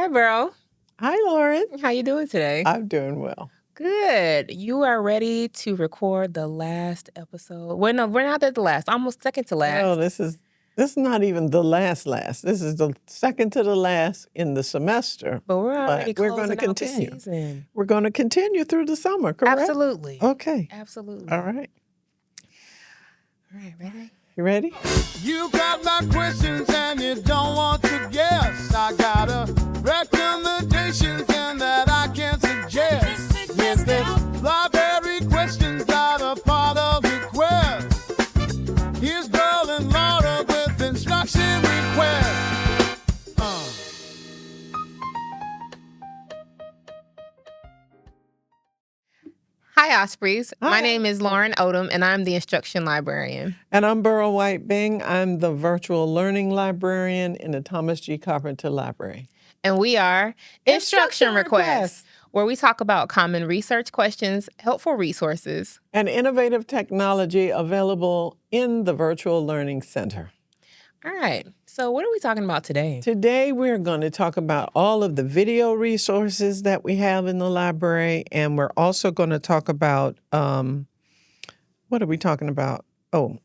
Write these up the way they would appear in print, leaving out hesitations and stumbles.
Hi, Beryl. Hi, Lauren. How you doing today? I'm doing well. Good. You are ready to record the last episode. Well, no, we're not at the last. Almost second to last. Well, this is not even the last. This is the second to the last in the semester. But we're already we're going to closing out the continue. season. We're going to continue through the summer, correct? Absolutely. Okay. Absolutely. All right. All right, ready? You ready? You got my questions and you don't want to guess. I got a recommendations and that I can suggest. Yes, this library questions not a part of the quest. Here's Burl and Laura with instruction request. Hi, Ospreys. Hi. My name is Librarian Open, and I'm the instruction librarian. And I'm Burl White-Bing. I'm the virtual learning librarian in the Thomas G. Carpenter Library. And we are Instruction Requests, where we talk about common research questions, helpful resources, and innovative technology available in the Virtual Learning Center. All right. So what are we talking about today? Today, we're going to talk about all of the video resources that we have in the library, and we're also going to talk about, what are we talking about? Oh,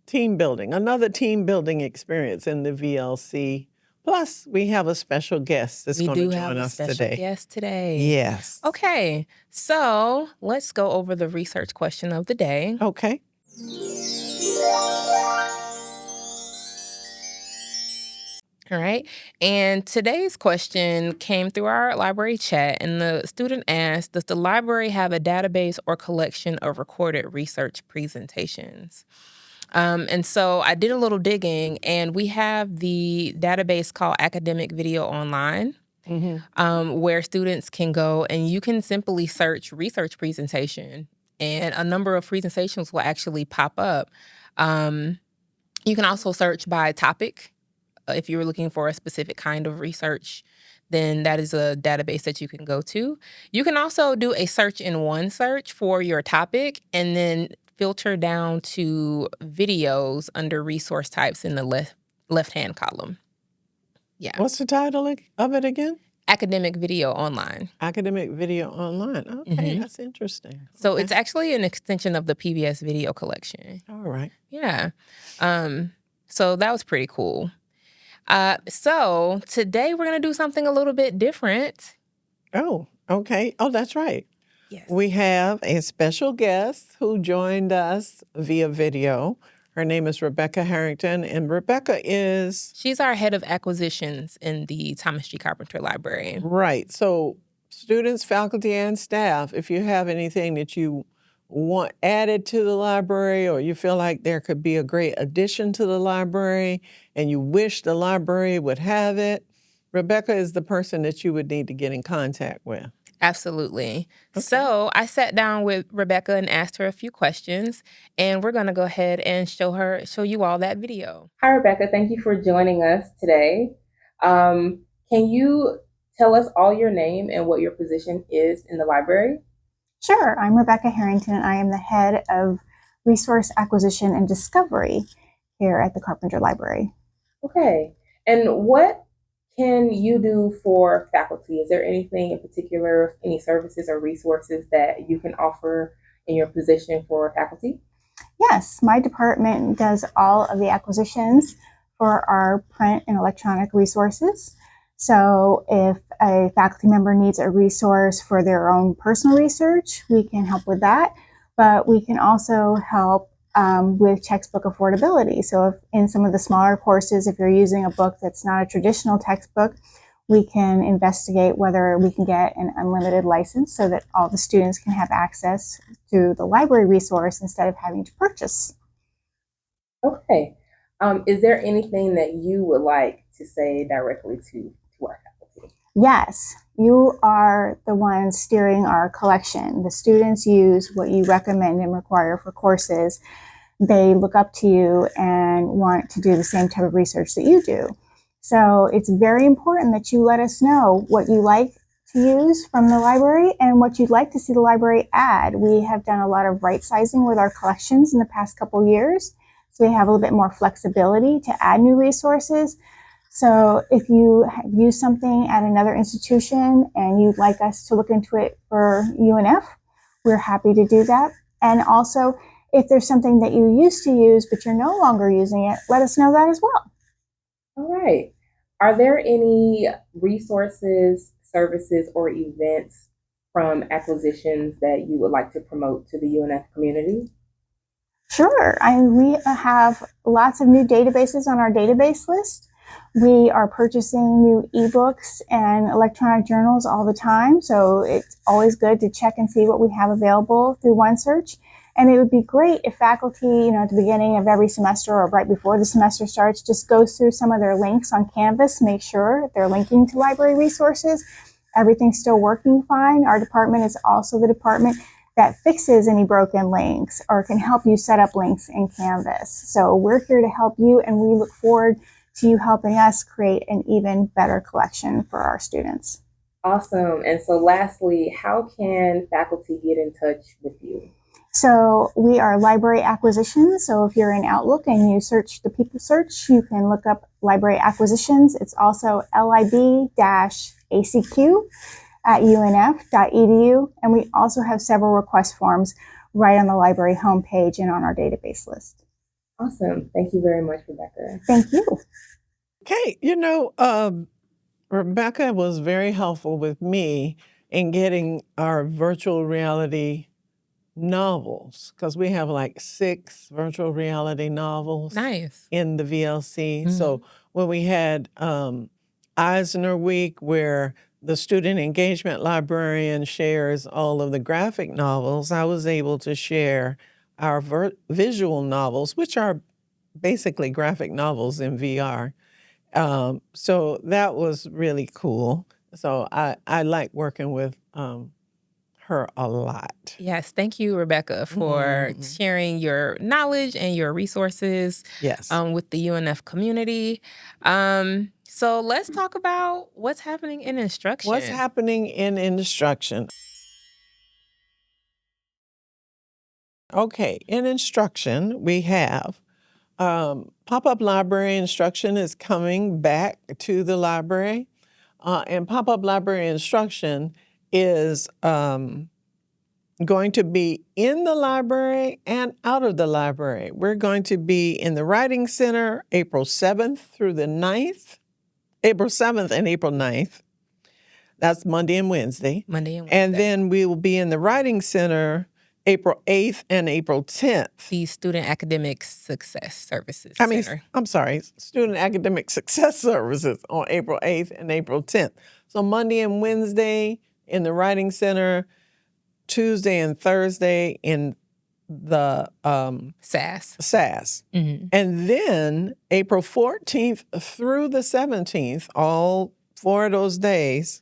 team building, another team building experience in the VLC. Plus, we have a special guest that's going to join us today. We do have a special guest today. Yes. Okay. So let's go over the research question of the day. Okay. All right. And today's question came through our library chat, and the student asked, does the library have a database or collection of recorded research presentations? And so I did a little digging, and we have the database called Academic Video Online, where students can go and you can simply search research presentation, and a number of presentations will actually pop up. You can also search by topic. If you were looking for a specific kind of research, then that is a database that you can go to. You can also do a search in one search for your topic and then filter down to videos under resource types in the left-hand column. Yeah. What's the title of it again? Academic Video Online. Academic Video Online. Okay, that's interesting. So Okay. it's actually an extension of the PBS video collection. All right. Yeah. So that was pretty cool. So today we're going to do something a little bit different. Oh, okay. Oh, that's right. Yes. We have a special guest who joined us via video. Her name is Rebecca Harrington, and Rebecca is... She's our head of acquisitions in the Thomas G. Carpenter Library. Right. So students, faculty, and staff, if you have anything that you want added to the library, or you feel like there could be a great addition to the library and you wish the library would have it, Rebecca is the person that you would need to get in contact with. Absolutely. Okay. So I sat down with Rebecca and asked her a few questions, and we're going to go ahead and show you all that video. Hi, Rebecca. Thank you for joining us today. Can you tell us all your name and what your position is in the library? Sure. I'm Rebecca Harrington, and I am the head of resource acquisition and discovery here at the Carpenter Library. Okay. And what can you do for faculty? Is there anything in particular, any services or resources that you can offer in your position for faculty? Yes, my department does all of the acquisitions for our print and electronic resources. So if a faculty member needs a resource for their own personal research, we can help with that. But we can also help with textbook affordability. So if in some of the smaller courses, if you're using a book that's not a traditional textbook, we can investigate whether we can get an unlimited license so that all the students can have access to the library resource instead of having to purchase. Okay. Is there anything that you would like to say directly to our faculty? Yes, you are the ones steering our collection. The students use what you recommend and require for courses. They look up to you and want to do the same type of research that you do. So it's very important that you let us know what you like to use from the library and what you'd like to see the library add. We have done a lot of right sizing with our collections in the past couple years. So we have a little bit more flexibility to add new resources. So if you have used something at another institution and you'd like us to look into it for UNF, we're happy to do that. And also, if there's something that you used to use but you're no longer using it, let us know that as well. All right. Are there any resources, services, or events from acquisitions that you would like to promote to the UNF community? Sure. We have lots of new databases on our database list. We are purchasing new ebooks and electronic journals all the time, so it's always good to check and see what we have available through OneSearch. And it would be great if faculty, at the beginning of every semester or right before the semester starts, just goes through some of their links on Canvas, make sure they're linking to library resources. Everything's still working fine. Our department is also the department that fixes any broken links or can help you set up links in Canvas. So we're here to help you, and we look forward to you helping us create an even better collection for our students. Awesome. And so lastly, how can faculty get in touch with you? So we are library acquisitions. So if you're in Outlook and you search the people search, you can look up library acquisitions. It's also lib-acq at unf.edu. And we also have several request forms right on the library homepage and on our database list. Awesome. Thank you very much, Rebecca. Thank you. Okay, Rebecca was very helpful with me in getting our virtual reality novels, because we have like 6 virtual reality novels Nice. in the VLC. So when we had Eisner Week, where the student engagement librarian shares all of the graphic novels, I was able to share our visual novels, which are basically graphic novels in VR. So that was really cool. So I like working with her a lot. Yes, thank you, Rebecca, for sharing your knowledge and your resources Yes. with the UNF community. So let's talk about what's happening in instruction. What's happening in instruction? Okay, in instruction, we have pop-up library instruction is coming back to the library. And pop-up library instruction is going to be in the library and out of the library. We're going to be in the Writing Center April 7th through the 9th, April 7th and April 9th. That's Monday and Wednesday. And then we will be in the Writing Center April 8th and April 10th. The Student Academic Success Services Center. Student Academic Success Services on April 8th and April 10th. So Monday and Wednesday in the Writing Center, Tuesday and Thursday in the SAS. And then April 14th through the 17th, all 4 of those days,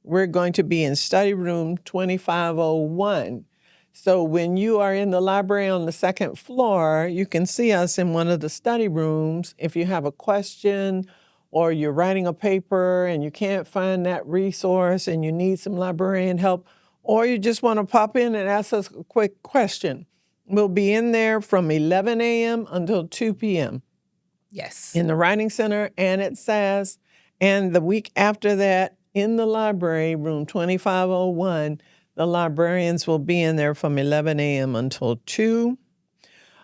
we're going to be in study room 2501. So when you are in the library on the 2nd floor, you can see us in one of the study rooms. If you have a question or you're writing a paper and you can't find that resource and you need some librarian help, or you just want to pop in and ask us a quick question, we'll be in there from 11 a.m. until 2 p.m. Yes. In the Writing Center and at SAS. And the week after that, in the library, room 2501, the librarians will be in there from 11 a.m. until 2.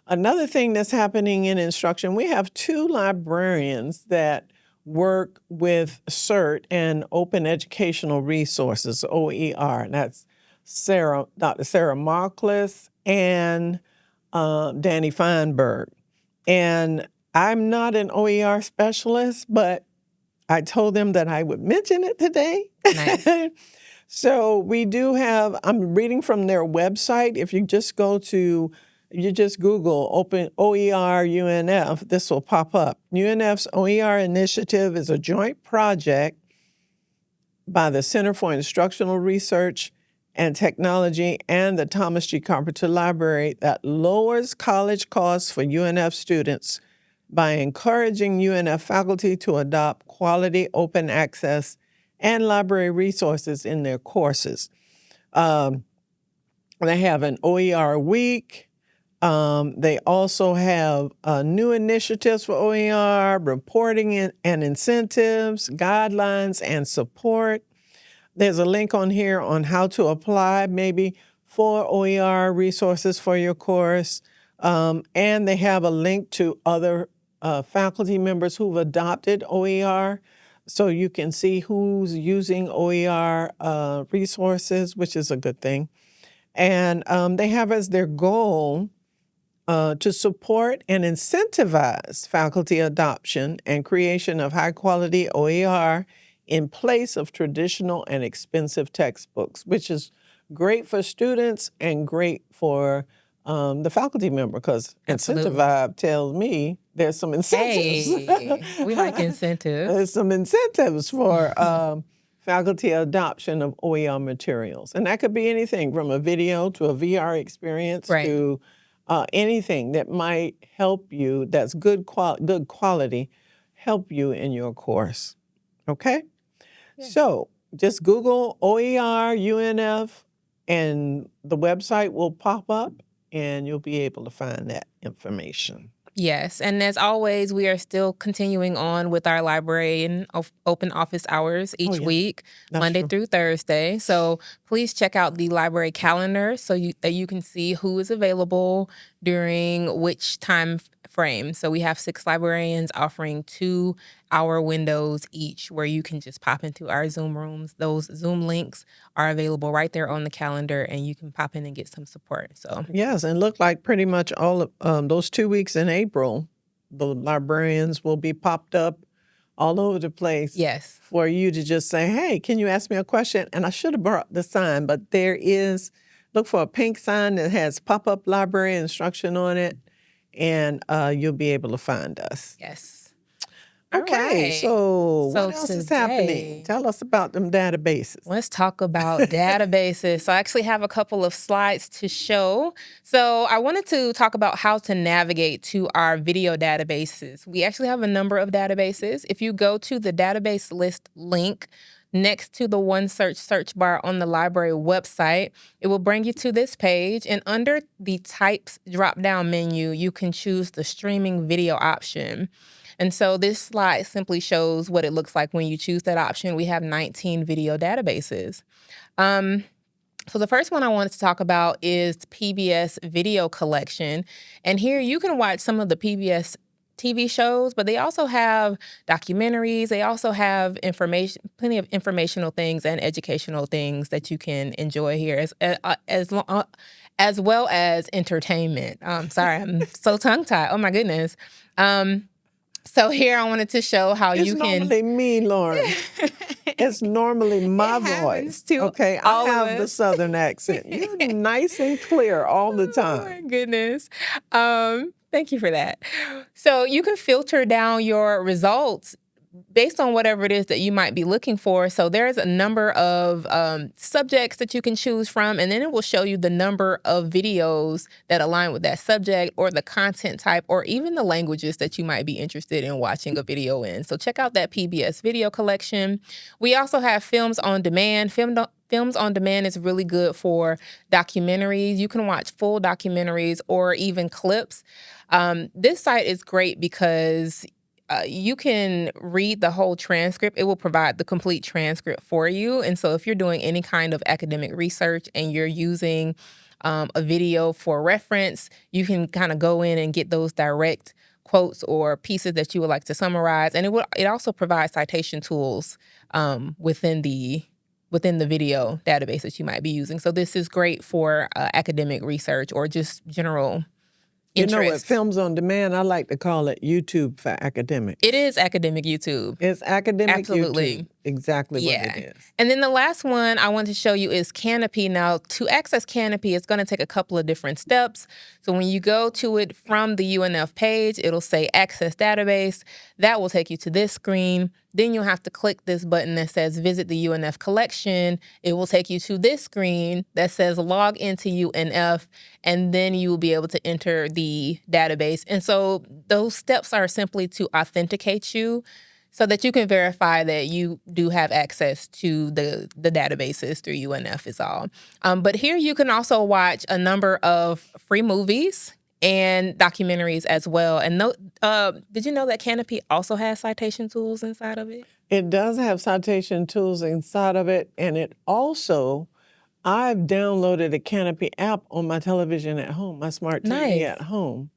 Another thing that's happening in instruction, we have 2 librarians that work with CERT and Open Educational Resources, OER. That's Dr. Sarah Marklis and Danny Feinberg. And I'm not an OER specialist, but I told them that I would mention it today. Nice. So we do have, I'm reading from their website. If you just Google Open OER UNF, this will pop up. UNF's OER Initiative is a joint project by the Center for Instructional Research and Technology and the Thomas G. Carpenter Library that lowers college costs for UNF students by encouraging UNF faculty to adopt quality open access and library resources in their courses. They have an OER week. They also have new initiatives for OER, reporting and incentives, guidelines, and support. There's a link on here on how to apply maybe for OER resources for your course. And they have a link to other faculty members who've adopted OER. So you can see who's using OER resources, which is a good thing. And they have as their goal to support and incentivize faculty adoption and creation of high quality OER in place of traditional and expensive textbooks, which is great for students and great for the faculty member, because Incentivive tells me there's some incentives. Hey, we like incentives. There's some incentives for faculty adoption of OER materials. And that could be anything from a video to a VR experience to anything that might help you, that's good quality, help you in your course. Okay? Yeah. So just Google OER UNF and the website will pop up and you'll be able to find that information. Yes, and as always, we are still continuing on with our Librarian Open office hours each week, Monday through Thursday. So please check out the library calendar so that you can see who is available during which time frame. So we have 6 librarians offering 2-hour windows each where you can just pop into our Zoom rooms. Those Zoom links are available right there on the calendar and you can pop in and get some support. So yes, and look like pretty much all of those 2 weeks in April, the librarians will be popped up all over the place. Yes. For you to just say, hey, can you ask me a question? And I should have brought the sign, but look for a pink sign that has pop-up library instruction on it. And you'll be able to find us. Yes. Okay, right. So what else is happening? Tell us about them databases. Let's talk about databases. So I actually have a couple of slides to show. So I wanted to talk about how to navigate to our video databases. We actually have a number of databases. If you go to the database list link next to the OneSearch search bar on the library website, it will bring you to this page. And under the Types drop-down menu, you can choose the streaming video option. And so this slide simply shows what it looks like when you choose that option. We have 19 video databases. So the first one I wanted to talk about is PBS Video Collection. And here you can watch some of the PBS TV shows, but they also have documentaries. They also have plenty of informational things and educational things that you can enjoy here, as well as entertainment. Sorry, I'm so tongue-tied. Oh my goodness. So here I wanted to show how you can. It's normally me, Lauren. It's normally my voice. Okay, I have the Southern accent. You're nice and clear all the time. Oh my goodness. Thank you for that. So you can filter down your results based on whatever it is that you might be looking for. So there's a number of subjects that you can choose from, and then it will show you the number of videos that align with that subject or the content type or even the languages that you might be interested in watching a video in. So check out that PBS Video Collection. We also have Films on Demand. Films on Demand is really good for documentaries. You can watch full documentaries or even clips. This site is great because you can read the whole transcript. It will provide the complete transcript for you. And so if you're doing any kind of academic research and you're using a video for reference, you can kind of go in and get those direct quotes or pieces that you would like to summarize. And it also provides citation tools within the video database that you might be using. So this is great for academic research or just general interest. You know what, Films on Demand, I like to call it YouTube for academics. It is academic YouTube. It's academic Absolutely. YouTube. Exactly what it is. And then the last one I want to show you is Canopy. Now, to access Canopy, it's going to take a couple of different steps. So when you go to it from the UNF page, it'll say Access Database. That will take you to this screen. Then you'll have to click this button that says Visit the UNF Collection. It will take you to this screen that says Log into UNF, and then you will be able to enter the database. And so those steps are simply to authenticate you so that you can verify that you do have access to the databases through UNF is all. But here you can also watch a number of free movies and documentaries as well. And did you know that Canopy also has citation tools inside of it? It does have citation tools inside of it, and it also, I've downloaded a Canopy app on my television at home, my smart TV Nice. at home,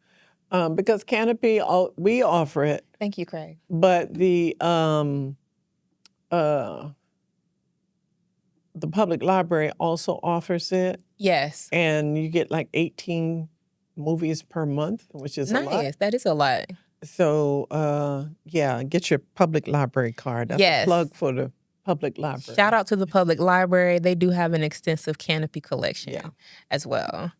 because Canopy, we offer it, Thank you, Craig. but the public library also offers it, Yes. and you get like 18 movies per month, which is a lot. Nice. That is a lot. So, yeah, get your public library card. That's Yes. a plug for the public library. Shout out to the public library. They do have an extensive Canopy collection Yeah. as well.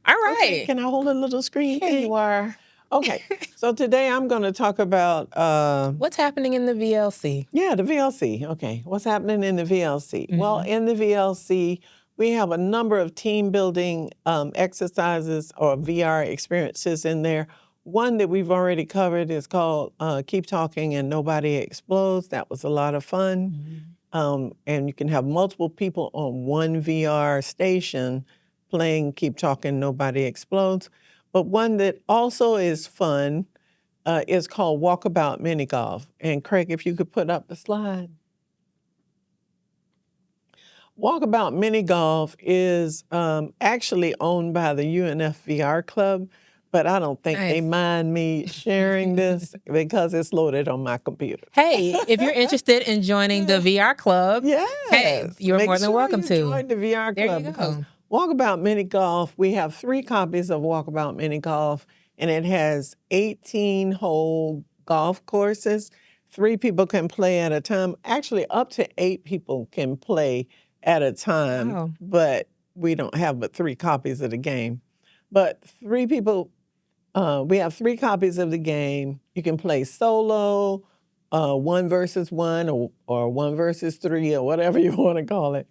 All right. Okay, can I hold a little screen? Here you are. Okay, so today I'm going to talk about What's happening in the VLC? the VLC. Okay, what's happening in the VLC? Well, in the VLC, we have a number of team building exercises or VR experiences in there. One that we've already covered is called Keep Talking and Nobody Explodes. That was a lot of fun. And you can have multiple people on one VR station playing Keep Talking, Nobody Explodes. But one that also is fun is called Walkabout Mini Golf. And Craig, if you could put up the slide. Walkabout Mini Golf is actually owned by the UNF VR Club, but I don't think they mind me sharing this because it's loaded on my computer. Hey, if you're interested in joining the VR Club, hey, you're Make more than sure welcome you to. join the VR There Club you because go. Walkabout Mini Golf, we have 3 copies of Walkabout Mini Golf, and it has 18-hole golf courses. 3 people can play at a time. Actually, up to 8 people can play at a time, Wow. but we don't have but 3 copies of the game. But 3 people, we have 3 copies of the game. You can play solo, 1 versus 1, or 1 versus 3, or whatever you want to call it.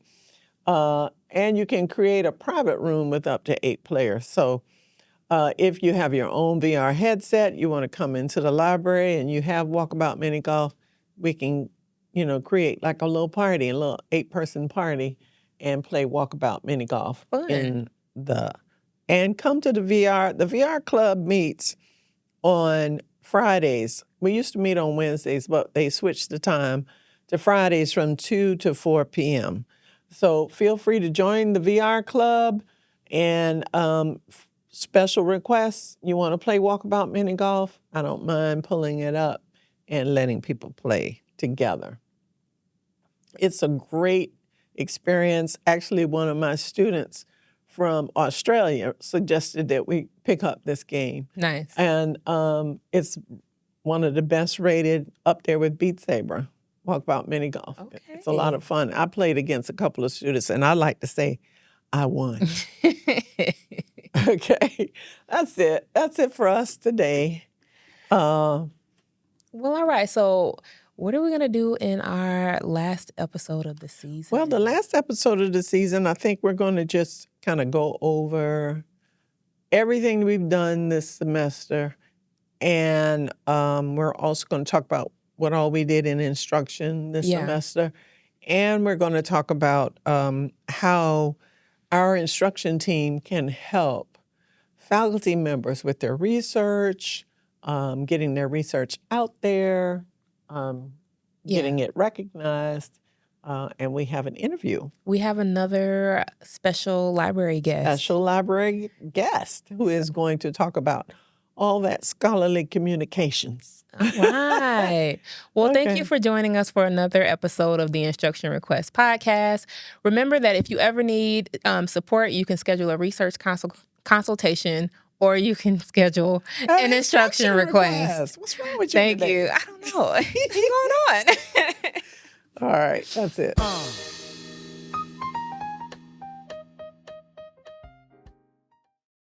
And you can create a private room with up to 8 players. So if you have your own VR headset, you want to come into the library and you have Walkabout Mini Golf, we can, create like a little party, a little 8-person party, and play Walkabout Mini Golf. Fun. And come to the VR. The VR Club meets on Fridays. We used to meet on Wednesdays, but they switched the time to Fridays from 2 to 4 p.m. So feel free to join the VR Club, and special requests, you want to play Walkabout Mini Golf, I don't mind pulling it up and letting people play together. It's a great experience. Actually, one of my students from Australia suggested that we pick up this game. Nice. And it's one of the best rated, up there with Beat Saber, Walkabout Mini Golf. Okay. It's a lot of fun. I played against a couple of students, and I like to say I won. Okay, that's it. That's it for us today. Well, all right. So what are we going to do in our last episode of the season? Well, the last episode of the season, I think we're going to just kind of go over everything we've done this semester. And we're also going to talk about what all we did in instruction this semester. And we're going to talk about how our instruction team can help faculty members with their research, getting their research out there, getting it recognized, and we have an interview. We have another special library guest. Who is going to talk about all that scholarly communications. All right. Well, thank you for joining us for another episode of the Instruction Request Podcast. Remember that if you ever need support, you can schedule a research consultation, or you can schedule an instruction request. What's wrong with you Thank today? you. I don't know. What's going on? All right, that's it.